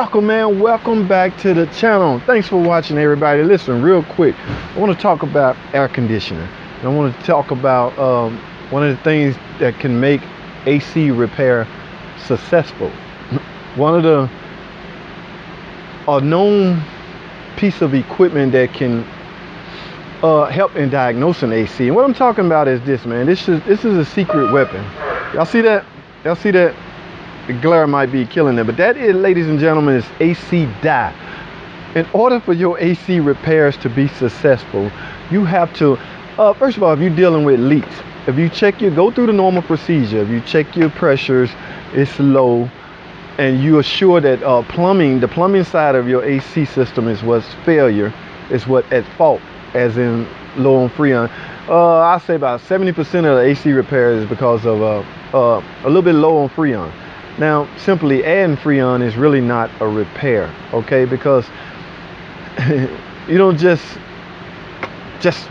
Welcome, man. Welcome back to the channel. Thanks for watching, everybody. Listen, real quick, I want to talk about air conditioning. I want to talk about one of the things that can make AC repair successful. One of the known piece of equipment that can help in diagnosing AC. And what I'm talking about is this, man. This is a secret weapon. Y'all see that? Y'all see that? The glare might be killing it, but that is, ladies and gentlemen, is AC dye. In order for your AC repairs to be successful, you have to, first of all, if you're dealing with leaks, if you go through the normal procedure, if you check your pressures, it's low, and you are sure that the plumbing side of your AC system is what's failure, is what at fault, as in low on Freon. I'll say about 70% of the AC repairs is because of a little bit low on Freon. Now, simply adding Freon is really not a repair, okay? Because you don't just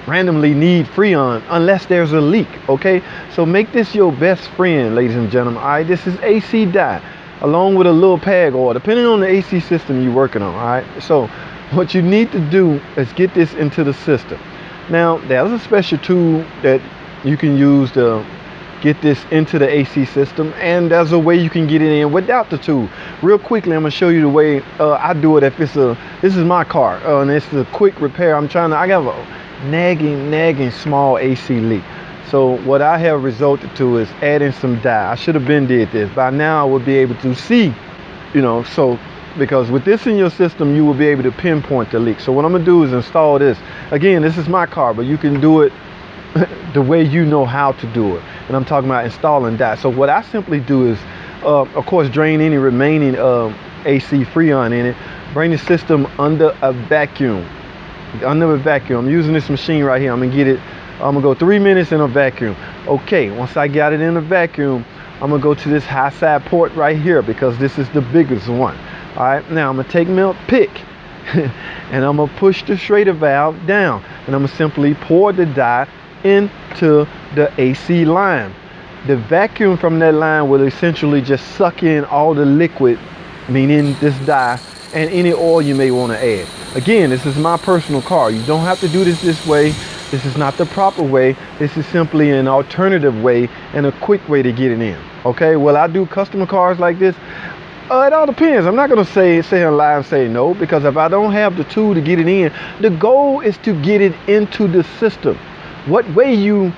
randomly need Freon unless there's a leak, okay? So make this your best friend, ladies and gentlemen. All right, this is AC dye, along with a little PEG oil, depending on the AC system you're working on. All right, so what you need to do is get this into the system. Now, there's a special tool that you can use to get this into the AC system, and there's a way you can get it in without the tool. Real quickly, I'm gonna show you the way I do it. If this is my car, and it's a quick repair. I got a nagging small AC leak. So what I have resulted to is adding some dye. I should have been did this. By now I would be able to see, so because with this in your system, you will be able to pinpoint the leak. So what I'm gonna do is install this. Again, this is my car, but you can do it the way you know how to do it. And I'm talking about installing dye. So what I simply do is, of course, drain any remaining AC Freon in it, bring the system under a vacuum. I'm using this machine right here. I'm gonna go 3 minutes in a vacuum. Okay, once I got it in a vacuum, I'm gonna go to this high side port right here, because this is the biggest one. All right, now I'm gonna take my pick and I'm gonna push the Schrader valve down, and I'm gonna simply pour the dye into the AC line. The vacuum from that line will essentially just suck in all the liquid, meaning this dye, and any oil you may want to add. Again, this is my personal car. You don't have to do this way. This is not the proper way. This is simply an alternative way and a quick way to get it in. Okay, well, I do customer cars like this. It all depends. I'm not going to say and lie and say no, because if I don't have the tool to get it in, the goal is to get it into the system. What way you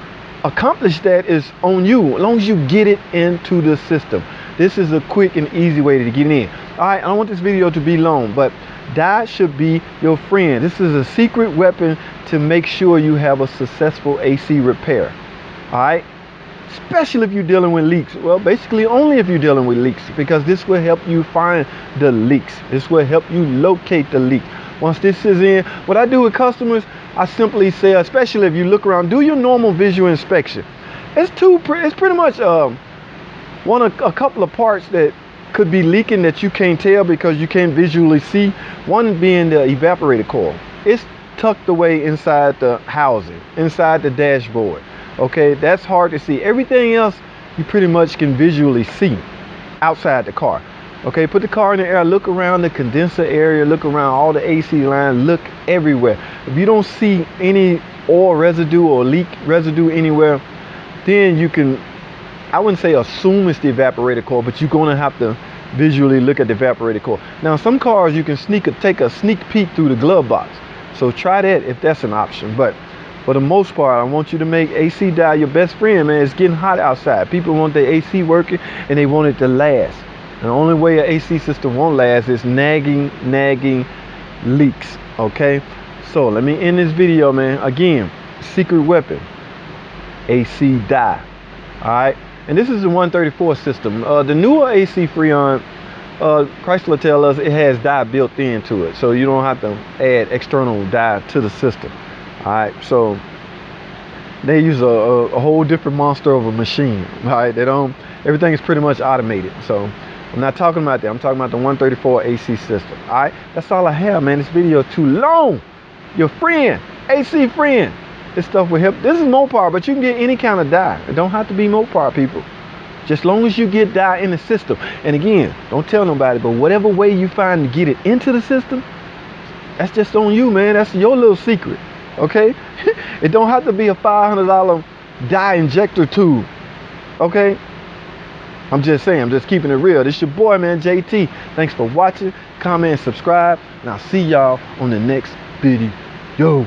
accomplish that is on you, as long as you get it into the system. This is a quick and easy way to get it in. All right, I don't want this video to be long, but dye should be your friend. This is a secret weapon to make sure you have a successful AC repair. All right, especially if you're dealing with leaks. Well, basically only if you're dealing with leaks, because this will help you find the leaks. This will help you locate the leak. Once this is in, what I do with customers, I simply say, especially if you look around, do your normal visual inspection. It's pretty much a couple of parts that could be leaking that you can't tell because you can't visually see. One being the evaporator coil. It's tucked away inside the housing, inside the dashboard. Okay, that's hard to see. Everything else you pretty much can visually see outside the car. Okay, put the car in the air, look around the condenser area, look around all the AC lines, look everywhere. If you don't see any oil residue or leak residue anywhere, then you can, I wouldn't say assume it's the evaporator coil, but you're gonna have to visually look at the evaporator coil. Now, some cars you can take a sneak peek through the glove box. So try that if that's an option. But for the most part, I want you to make AC dye your best friend, man. It's getting hot outside. People want their AC working and they want it to last. The only way an AC system won't last is nagging leaks, okay? So let me end this video, man. Again, secret weapon, AC dye, all right? And this is the 134 system. The newer AC Freon, Chrysler tells us it has dye built into it, so you don't have to add external dye to the system, all right? So they use a whole different monster of a machine, all right? Everything is pretty much automated, so I'm not talking about that. I'm talking about the 134 AC system. All right, that's all I have, man. This video is too long. Your friend, AC friend. This stuff will help. This is Mopar, but you can get any kind of dye. It don't have to be Mopar, people. Just long as you get dye in the system. And again, don't tell nobody, but whatever way you find to get it into the system, that's just on you, man. That's your little secret, okay? It don't have to be a $500 dye injector tube, okay? I'm just saying, I'm just keeping it real. This your boy, man, JT. Thanks for watching. Comment and subscribe. And I'll see y'all on the next video.